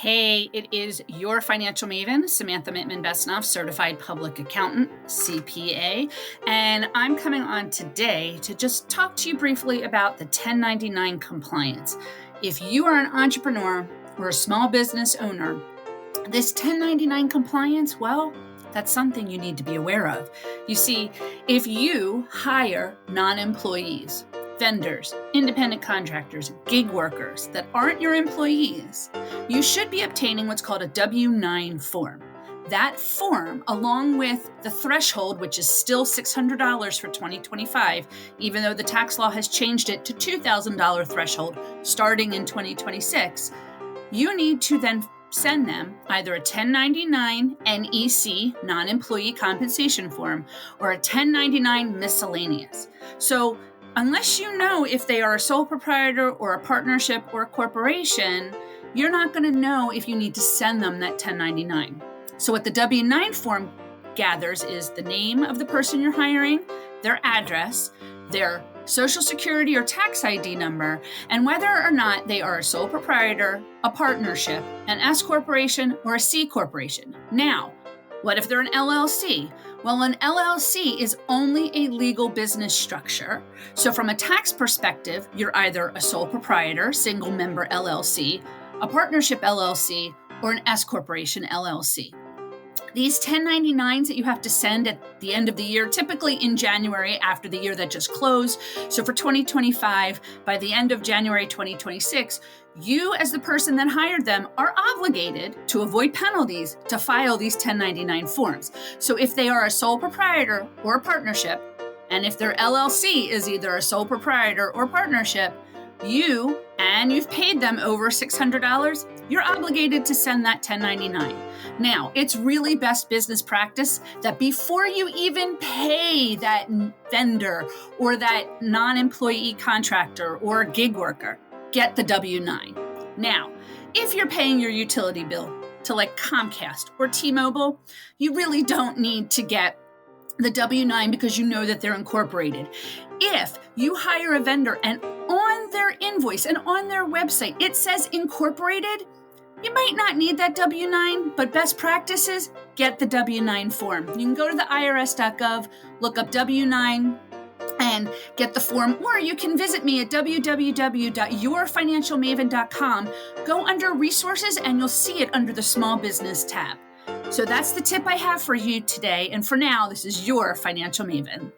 Hey, it is your financial maven, Samantha Mittman-Besnoff, Certified Public Accountant, CPA, and I'm coming on today to just talk to you briefly about the 1099 compliance. If you are an entrepreneur or a small business owner, this 1099 compliance, well, that's something you need to be aware of. You see, if you hire non-employees, vendors, independent contractors, gig workers that aren't your employees, you should be obtaining what's called a W-9 form. That form, along with the threshold, which is still $600 for 2025, even though the tax law has changed it to $2,000 threshold starting in 2026, you need to then send them either a 1099 NEC, non-employee compensation form, or a 1099 miscellaneous. So unless you know if they are a sole proprietor or a partnership or a corporation, you're not going to know if you need to send them that 1099. So what the W-9 form gathers is the name of the person you're hiring, their address, their social security or tax ID number, and whether or not they are a sole proprietor, a partnership, an S corporation, or a C corporation. Now, what if they're an LLC? Well, an LLC is only a legal business structure. So from a tax perspective, you're either a sole proprietor, single member LLC, a partnership LLC, or an S corporation LLC. These 1099s that you have to send at the end of the year, typically in January after the year that just closed. So for 2025, by the end of January 2026, you as the person that hired them are obligated to avoid penalties to file these 1099 forms. So if they are a sole proprietor or a partnership, and if their LLC is either a sole proprietor or partnership, you've paid them over $600, you're obligated to send that 1099. Now, it's really best business practice that before you even pay that vendor or that non-employee contractor or gig worker, get the W-9. Now, if you're paying your utility bill to like Comcast or T-Mobile, you really don't need to get the W-9 because you know that they're incorporated. If you hire a vendor and on their invoice and on their website it says incorporated, you might not need that W-9, but best practices, get the W-9 form. You can go to the irs.gov, look up W-9, and get the form, or you can visit me at www.yourfinancialmaven.com. Go under resources and you'll see it under the small business tab. So that's the tip I have for you today. And for now, this is your Financial Maven.